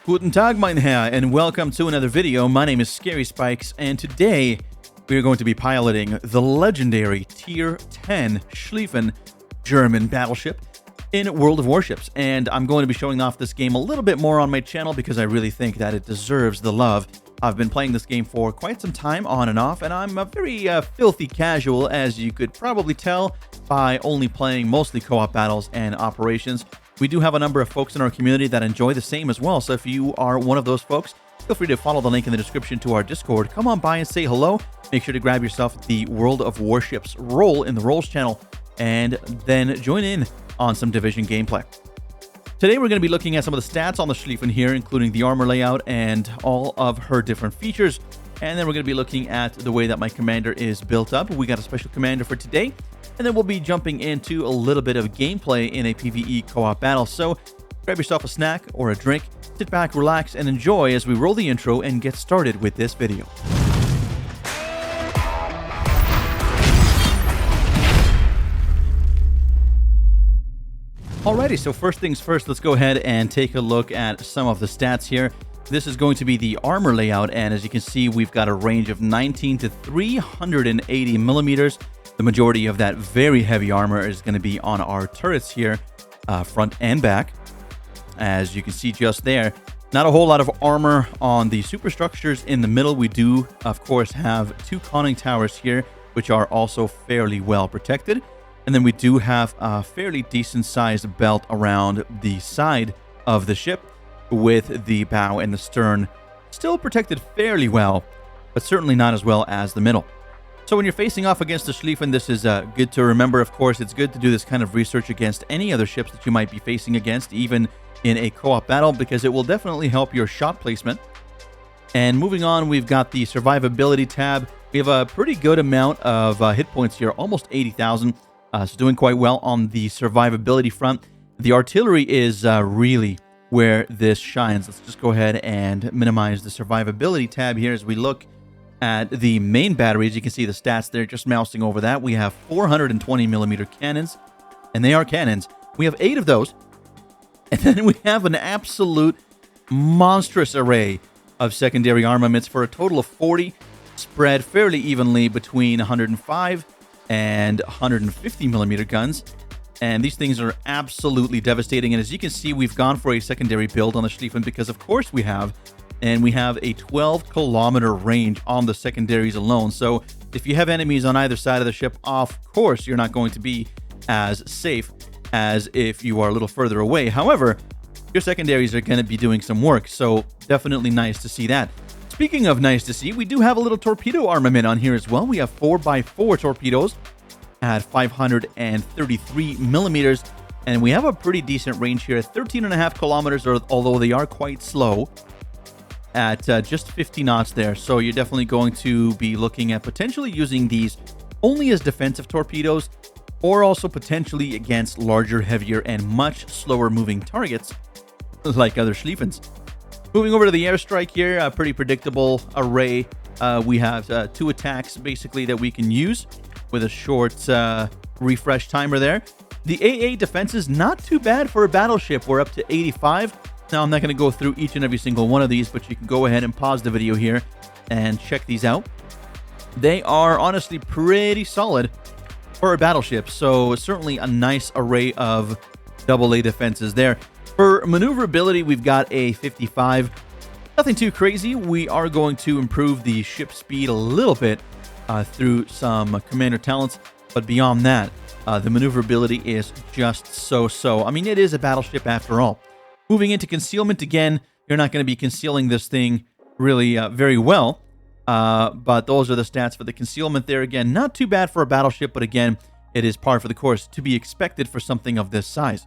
Guten Tag, mein Herr, and welcome to another video. My name is Scary Spikes, and today we are going to be piloting the legendary Tier 10 Schlieffen German battleship in World of Warships. And I'm going to be showing off this game a little bit more on my channel because I really think that it deserves the love. I've been playing this game for quite some time on and off, and I'm a very filthy casual, as you could probably tell by only playing mostly co-op battles and operations. We do have a number of folks in our community that enjoy the same as well, so if you are one of those folks, feel free to follow the link in the description to our Discord. Come on by and say hello. Make sure to grab yourself the World of Warships role in the Roles channel, and then join in on some Division gameplay. Today we're going to be looking at some of the stats on the Schlieffen here, including the armor layout and all of her different features. And then we're going to be looking at the way that my commander is built up. We got a special commander for today. And then we'll be jumping into a little bit of gameplay in a PvE co-op battle. So grab yourself a snack or a drink, sit back, relax, and enjoy as we roll the intro and get started with this video. Alrighty, so first things first, let's go ahead and take a look at some of the stats here. This is going to be the armor layout, and as you can see, we've got a range of 19 to 380 millimeters. The majority of that very heavy armor is going to be on our turrets here, front and back. As you can see just there, not a whole lot of armor on the superstructures in the middle. We do, of course, have two conning towers here, which are also fairly well protected. And then we do have a fairly decent-sized belt around the side of the ship, with the bow and the stern still protected fairly well, but certainly not as well as the middle. So when you're facing off against the Schlieffen, this is good to remember. Of course, it's good to do this kind of research against any other ships that you might be facing against, even in a co-op battle, because it will definitely help your shot placement. And moving on, we've got the survivability tab. We have a pretty good amount of hit points here, almost 80,000. So doing quite well on the survivability front. The artillery is really where this shines. Let's just go ahead and minimize the survivability tab here as we look at the main battery. As you can see the stats there, just mousing over that. We have 420 millimeter cannons, and they are cannons. We have 8 of those. And then we have an absolute monstrous array of secondary armaments for a total of 40, spread fairly evenly between 105 and 150 millimeter guns. And these things are absolutely devastating. And as you can see, we've gone for a secondary build on the Schlieffen because of course we have. And we have a 12-kilometer range on the secondaries alone. So if you have enemies on either side of the ship, of course you're not going to be as safe as if you are a little further away. However, your secondaries are going to be doing some work. So definitely nice to see that. Speaking of nice to see, we do have a little torpedo armament on here as well. We have 4x4 torpedoes at 533 millimeters. And we have a pretty decent range here at 13.5 kilometers, although they are quite slow at just 50 knots there. So you're definitely going to be looking at potentially using these only as defensive torpedoes, or also potentially against larger, heavier, and much slower moving targets like other Schlieffens. Moving over to the airstrike here, a pretty predictable array. We have 2 attacks basically that we can use with a short refresh timer there. The AA defense is not too bad for a battleship. We're up to 85. Now, I'm not going to go through each and every single one of these, but you can go ahead and pause the video here and check these out. They are honestly pretty solid for a battleship, so certainly a nice array of AA defenses there. For maneuverability, we've got a 55. Nothing too crazy. We are going to improve the ship speed a little bit through some commander talents, but beyond that, the maneuverability is just so-so. I mean, it is a battleship after all. Moving into concealment, again, you're not going to be concealing this thing really very well. But those are the stats for the concealment there. Again, not too bad for a battleship, but again, it is par for the course to be expected for something of this size.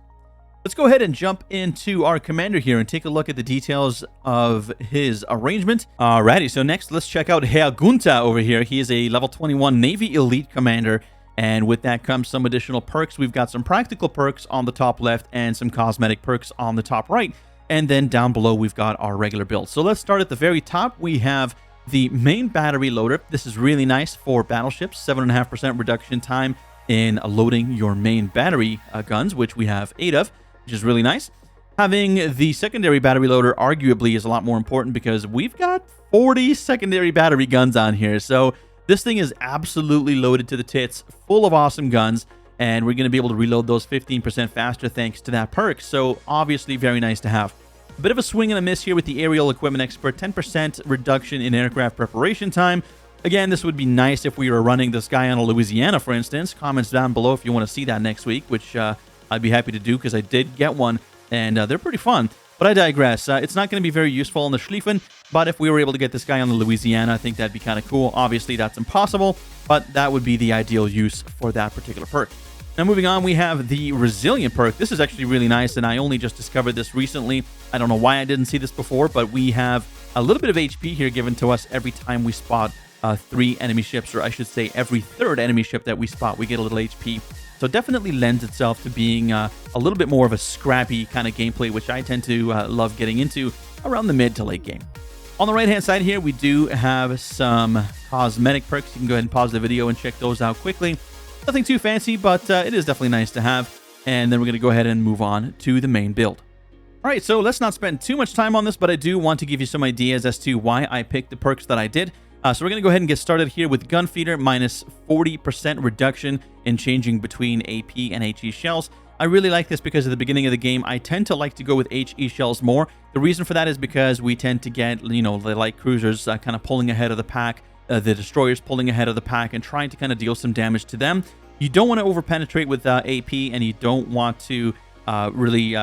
Let's go ahead and jump into our commander here and take a look at the details of his arrangement. Alrighty, so next let's check out Herr Gunther over here. He is a level 21 Navy Elite Commander. And with that comes some additional perks. We've got some practical perks on the top left and some cosmetic perks on the top right. And then down below, we've got our regular build. So let's start at the very top. We have the main battery loader. This is really nice for battleships. 7.5% reduction time in loading your main battery guns, which we have 8 of, which is really nice. Having the secondary battery loader arguably is a lot more important because we've got 40 secondary battery guns on here. So this thing is absolutely loaded to the tits, full of awesome guns, and we're going to be able to reload those 15% faster thanks to that perk. So obviously very nice to have. A bit of a swing and a miss here with the aerial equipment expert, 10% reduction in aircraft preparation time. Again, this would be nice if we were running this guy on a Louisiana, for instance. Comments down below if you want to see that next week, which I'd be happy to do because I did get one, and they're pretty fun. But I digress. It's not going to be very useful on the Schlieffen, but if we were able to get this guy on the Louisiana, I think that'd be kind of cool. Obviously, that's impossible, but that would be the ideal use for that particular perk. Now, moving on, we have the Resilient perk. This is actually really nice, and I only just discovered this recently. I don't know why I didn't see this before, but we have a little bit of HP here given to us every time we spot 3 enemy ships, or I should say every 3rd enemy ship that we spot, we get a little HP. So it definitely lends itself to being a little bit more of a scrappy kind of gameplay, which I tend to love getting into around the mid to late game. On the right-hand side here, we do have some cosmetic perks. You can go ahead and pause the video and check those out quickly. Nothing too fancy, but it is definitely nice to have. And then we're going to go ahead and move on to the main build. All right, so let's not spend too much time on this, but I do want to give you some ideas as to why I picked the perks that I did. So we're going to go ahead and get started here with Gunfeeder, minus 40% reduction in changing between AP and HE shells. I really like this because at the beginning of the game, I tend to like to go with HE shells more. The reason for that is because we tend to get, the light cruisers kind of pulling ahead of the pack, the destroyers pulling ahead of the pack and trying to kind of deal some damage to them. You don't want to overpenetrate with AP, and you don't want to really,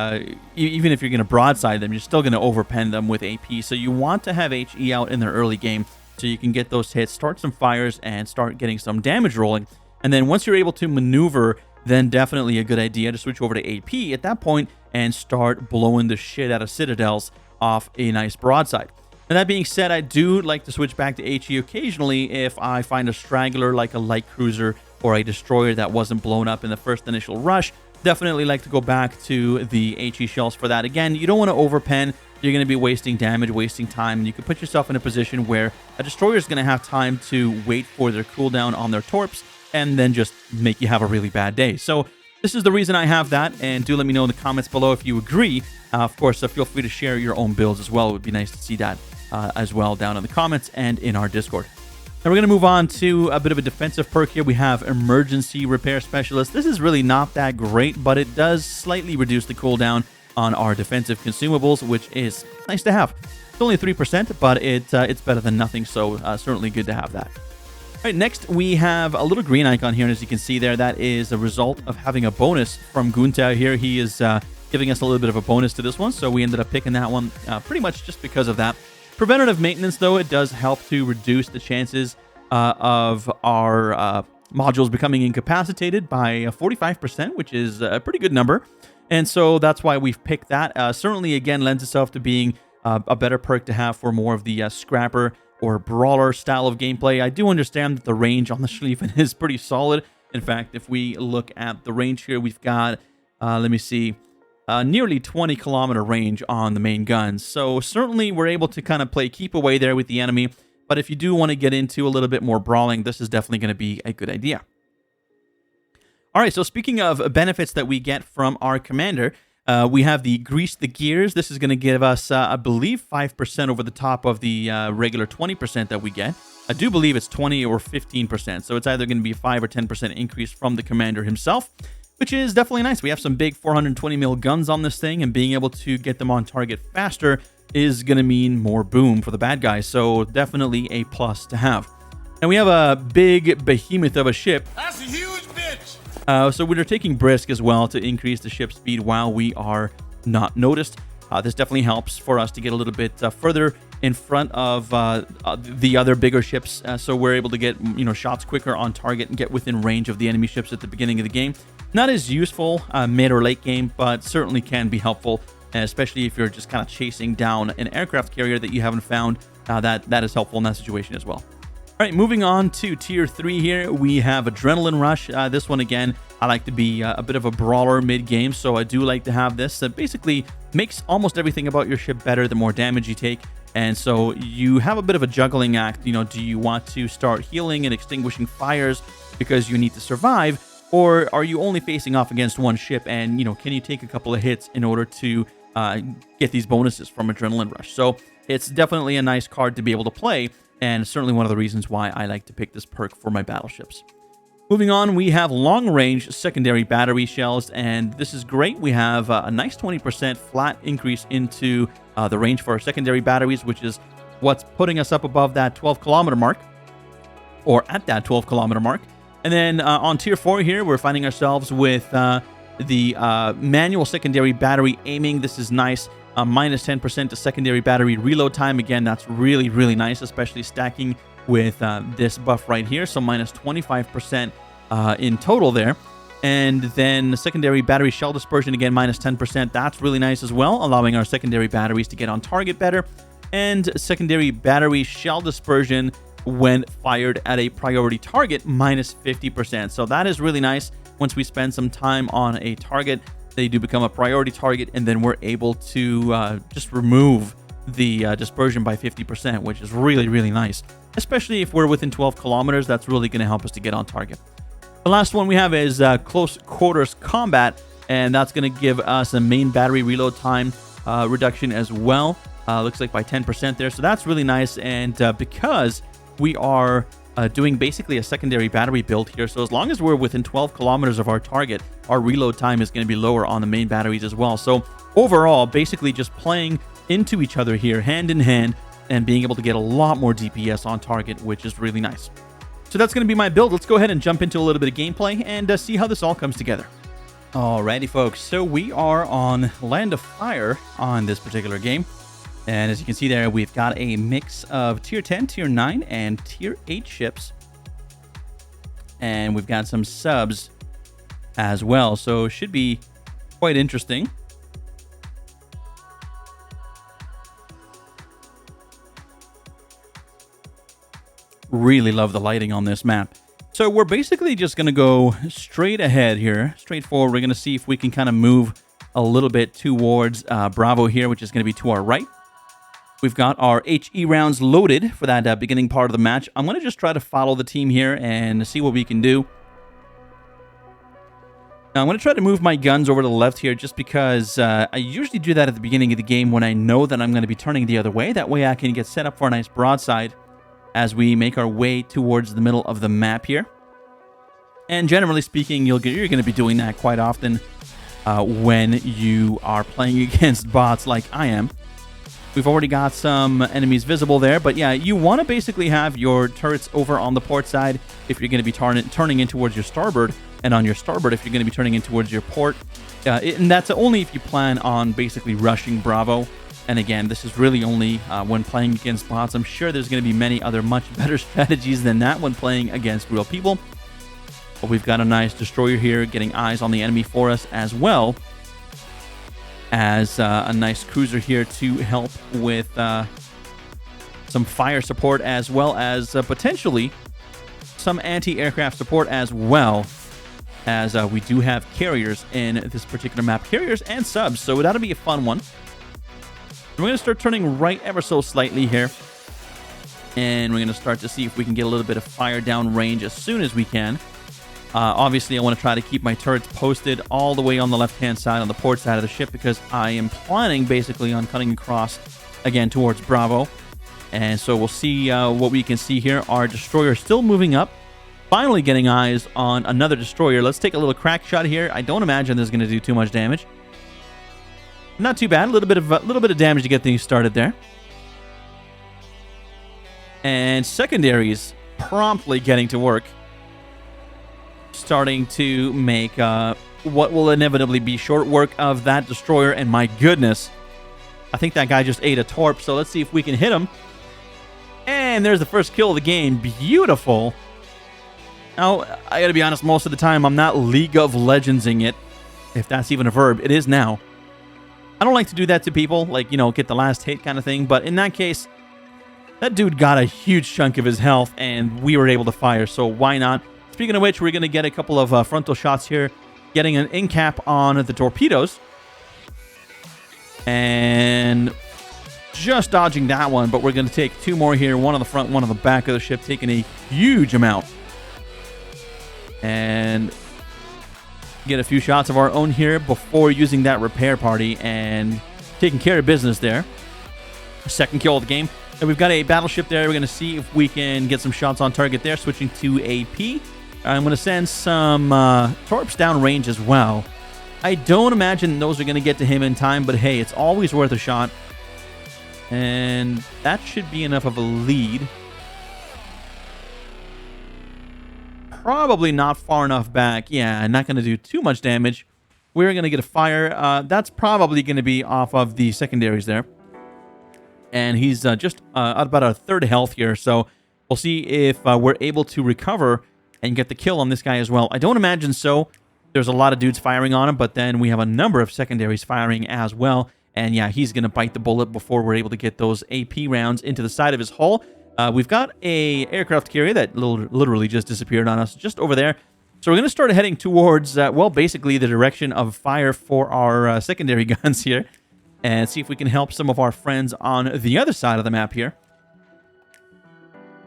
even if you're going to broadside them, you're still going to overpen them with AP. So you want to have HE out in their early game so you can get those hits, start some fires, and start getting some damage rolling. And then once you're able to maneuver, then definitely a good idea to switch over to AP at that point and start blowing the shit out of citadels off a nice broadside. And that being said, I do like to switch back to HE occasionally if I find a straggler like a light cruiser or a destroyer that wasn't blown up in the first initial rush. Definitely like to go back to the HE shells for that. Again, you don't want to overpen. You're going to be wasting damage, wasting time, and you can put yourself in a position where a destroyer is going to have time to wait for their cooldown on their torps and then just make you have a really bad day. So this is the reason I have that, and do let me know in the comments below if you agree. Of course, feel free to share your own builds as well. It would be nice to see that as well down in the comments and in our Discord. Now we're going to move on to a bit of a defensive perk here. We have Emergency Repair Specialist. This is really not that great, but it does slightly reduce the cooldown on our defensive consumables, which is nice to have. It's only 3%, but it's better than nothing, so certainly good to have that. All right, next we have a little green icon here, and as you can see there, that is a result of having a bonus from Gunther here. He is giving us a little bit of a bonus to this one, so we ended up picking that one pretty much just because of that. Preventative maintenance, though, it does help to reduce the chances of our modules becoming incapacitated by 45%, which is a pretty good number. And so that's why we've picked that. Certainly, again, lends itself to being a better perk to have for more of the scrapper or brawler style of gameplay. I do understand that the range on the Schlieffen is pretty solid. In fact, if we look at the range here, we've got, let me see, nearly 20-kilometer range on the main guns. So certainly we're able to kind of play keep away there with the enemy. But if you do want to get into a little bit more brawling, this is definitely going to be a good idea. All right, so speaking of benefits that we get from our commander, we have the Grease the Gears. This is going to give us, I believe, 5% over the top of the regular 20% that we get. I do believe it's 20 or 15%, so it's either going to be a 5 or 10% increase from the commander himself, which is definitely nice. We have some big 420 mil guns on this thing, and being able to get them on target faster is going to mean more boom for the bad guys, so definitely a plus to have. And we have a big behemoth of a ship. That's a huge bitch! So we're taking Brisk as well to increase the ship speed while we are not noticed. This definitely helps for us to get a little bit further in front of the other bigger ships, so we're able to get shots quicker on target and get within range of the enemy ships at the beginning of the game. Not as useful mid or late game, but certainly can be helpful, especially if you're just kind of chasing down an aircraft carrier that you haven't found. That is helpful in that situation as well. All right, moving on to Tier 3 here, we have Adrenaline Rush. This one, again, I like to be a bit of a brawler mid-game, so I do like to have this. That basically makes almost everything about your ship better the more damage you take. And so you have a bit of a juggling act. Do you want to start healing and extinguishing fires because you need to survive? Or are you only facing off against one ship and, can you take a couple of hits in order to get these bonuses from Adrenaline Rush. So it's definitely a nice card to be able to play, and certainly one of the reasons why I like to pick this perk for my battleships. Moving on, we have long-range secondary battery shells, and this is great. We have a nice 20% flat increase into the range for our secondary batteries, which is what's putting us up above that 12-kilometer mark, or at that 12-kilometer mark. And then on Tier 4 here, we're finding ourselves with the manual secondary battery aiming. This is nice. Minus 10% to secondary battery reload time. Again, that's really, really nice, especially stacking with this buff right here. So minus 25% in total there. And then the secondary battery shell dispersion, again, minus 10%. That's really nice as well, allowing our secondary batteries to get on target better. And secondary battery shell dispersion when fired at a priority target, minus 50%. So that is really nice. Once we spend some time on a target, they do become a priority target, and then we're able to just remove the dispersion by 50%, which is really, really nice. Especially if we're within 12 kilometers, that's really going to help us to get on target. The last one we have is close quarters combat, and that's going to give us a main battery reload time reduction as well. Looks like by 10% there, so that's really nice. And because we are doing basically a secondary battery build here, so as long as we're within 12 kilometers of our target, our reload time is going to be lower on the main batteries as well. So overall, basically just playing into each other here, hand in hand, and being able to get a lot more DPS on target, which is really nice. So that's going to be my build. Let's go ahead and jump into a little bit of gameplay and see how this all comes together. Alrighty, folks. So we are on Land of Fire on this particular game. And as you can see there, we've got a mix of Tier 10, Tier 9, and Tier 8 ships. And we've got some subs as well. So it should be quite interesting. Really love the lighting on this map. So we're basically just going to go straight ahead here, straight forward. We're going to see if we can kind of move a little bit towards Bravo here, which is going to be to our right. We've got our HE rounds loaded for that beginning part of the match. I'm going to just try to follow the team here and see what we can do. Now, I'm going to try to move my guns over to the left here just because I usually do that at the beginning of the game when I know that I'm going to be turning the other way. That way I can get set up for a nice broadside as we make our way towards the middle of the map here. And generally speaking, you're going to be doing that quite often when you are playing against bots like I am. We've already got some enemies visible there, but yeah, you want to basically have your turrets over on the port side if you're going to be turning in towards your starboard, and on your starboard if you're going to be turning in towards your port. And that's only if you plan on basically rushing Bravo. And again, this is really only when playing against bots. I'm sure there's going to be many other much better strategies than that when playing against real people. But we've got a nice destroyer here getting eyes on the enemy for us, as well as a nice cruiser here to help with some fire support, as well as potentially some anti-aircraft support, as well as we do have carriers in this particular map. Carriers and subs, so that'll be a fun one. We're going to start turning right ever so slightly here. And we're going to start to see if we can get a little bit of fire down range as soon as we can. Obviously, I want to try to keep my turrets posted all the way on the left-hand side, on the port side of the ship, because I am planning basically on cutting across again towards Bravo. And so we'll see what we can see here. Our destroyer still moving up, finally getting eyes on another destroyer. Let's take a little crack shot here. I don't imagine this is going to do too much damage. Not too bad. A little bit of damage to get things started there. And secondaries promptly getting to work, starting to make what will inevitably be short work of that destroyer. And my goodness, I think that guy just ate a torp. So let's see if we can hit him. And there's the first kill of the game. Beautiful. Now, I gotta be honest, most of the time I'm not League of Legendsing it, if that's even a verb. It is now. I don't like to do that to people, like, you know, get the last hit kind of thing. But in that case, that dude got a huge chunk of his health, and we were able to fire, so why not? Speaking of which, we're going to get a couple of frontal shots here, getting an in-cap on the torpedoes. And just dodging that one, but we're going to take two more here, one on the front, one on the back of the ship, taking a huge amount. And get a few shots of our own here before using that repair party and taking care of business there. Second kill of the game. And we've got a battleship there. We're going to see if we can get some shots on target there. Switching to AP. I'm going to send some torps down range as well. I don't imagine those are going to get to him in time, but hey, it's always worth a shot. And that should be enough of a lead. Probably not far enough back. Yeah, not going to do too much damage. We're going to get a fire. That's probably going to be off of the secondaries there. And he's just about a third health here. So we'll see if we're able to recover and get the kill on this guy as well. I don't imagine so. There's a lot of dudes firing on him, but then we have a number of secondaries firing as well. And yeah, he's going to bite the bullet before we're able to get those AP rounds into the side of his hull. We've got a aircraft carrier that literally just disappeared on us just over there. So we're going to start heading towards, well, basically the direction of fire for our secondary guns here. And see if we can help some of our friends on the other side of the map here.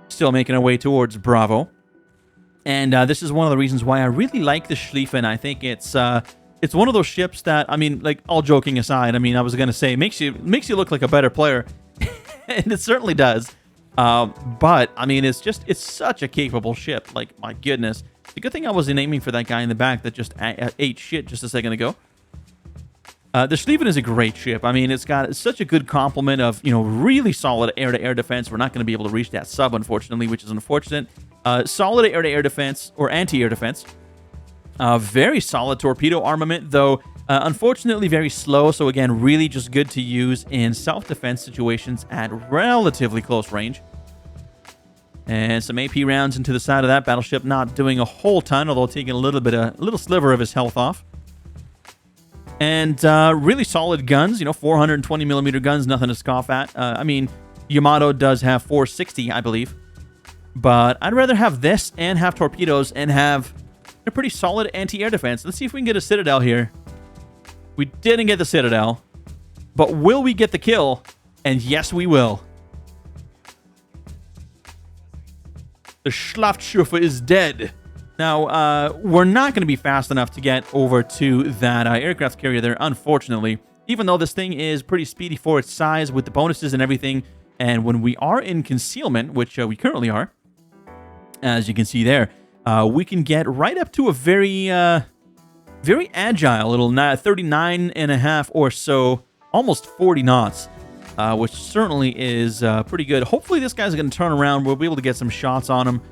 Still making our way towards Bravo. And this is one of the reasons why I really like the Schlieffen. I think it's one of those ships that, I mean, like, all joking aside, I mean, I was going to say, makes you look like a better player. And it certainly does. But, I mean, it's such a capable ship. Like, my goodness. The good thing I wasn't aiming for that guy in the back that just ate shit just a second ago. The Schlieffen is a great ship. I mean, it's got such a good complement of, you know, really solid air-to-air defense. We're not going to be able to reach that sub, unfortunately, which is unfortunate. Solid air-to-air defense, or anti-air defense. Very solid torpedo armament, though unfortunately very slow. So again, really just good to use in self-defense situations at relatively close range. And some AP rounds into the side of that battleship, not doing a whole ton, although taking a little sliver of his health off. And really solid guns, you know, 420 millimeter guns, nothing to scoff at. I mean, Yamato does have 460, I believe. But I'd rather have this and have torpedoes and have a pretty solid anti-air defense. Let's see if we can get a Citadel here. We didn't get the Citadel, but will we get the kill? And yes, we will. The Schlachtschiffe is dead. Now, we're not going to be fast enough to get over to that aircraft carrier there, unfortunately. Even though this thing is pretty speedy for its size with the bonuses and everything. And when we are in concealment, which we currently are, as you can see there, we can get right up to a very agile little 39.5 or so, almost 40 knots, which certainly is pretty good. Hopefully this guy's going to turn around. We'll be able to get some shots on him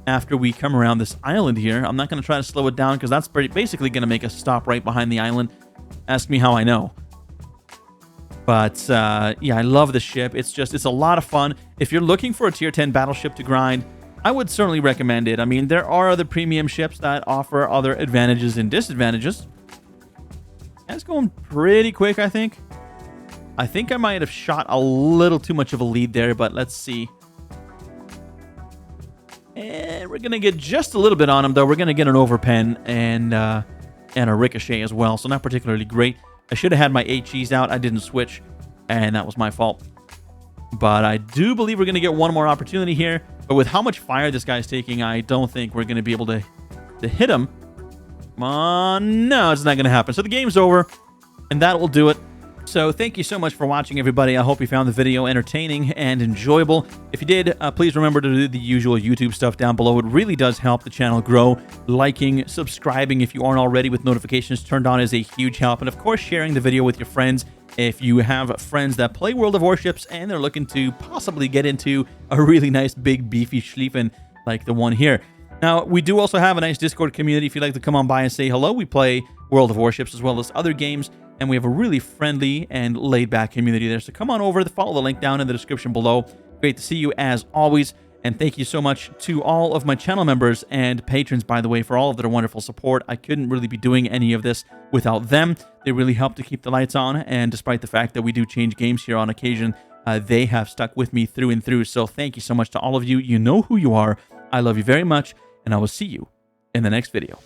after we come around this island here. I'm not going to try to slow it down because that's basically going to make us stop right behind the island. Ask me how I know. But yeah, I love the ship. It's a lot of fun. If you're looking for a tier 10 battleship to grind, I would certainly recommend it. I mean, there are other premium ships that offer other advantages and disadvantages. That's going pretty quick, I think. I think I might have shot a little too much of a lead there, but let's see. And we're going to get just a little bit on him, though. We're going to get an overpen and a ricochet as well, so not particularly great. I should have had my HEs out. I didn't switch, and that was my fault. But I do believe we're going to get one more opportunity here. But with how much fire this guy's taking, I don't think we're going to be able to hit him. Come on. No, it's not going to happen. So the game's over, and that will do it. So thank you so much for watching, everybody. I hope you found the video entertaining and enjoyable. If you did, please remember to do the usual YouTube stuff down below. It really does help the channel grow. Liking, subscribing if you aren't already with notifications turned on is a huge help. And of course, sharing the video with your friends. If you have friends that play World of Warships and they're looking to possibly get into a really nice, big, beefy Schlieffen like the one here. Now, we do also have a nice Discord community if you'd like to come on by and say hello. We play World of Warships as well as other games, and we have a really friendly and laid-back community there. So come on over, follow the link down in the description below. Great to see you as always, and thank you so much to all of my channel members and patrons, by the way, for all of their wonderful support. I couldn't really be doing any of this without them. They really help to keep the lights on, and despite the fact that we do change games here on occasion, they have stuck with me through and through. So thank you so much to all of you. You know who you are. I love you very much, and I will see you in the next video.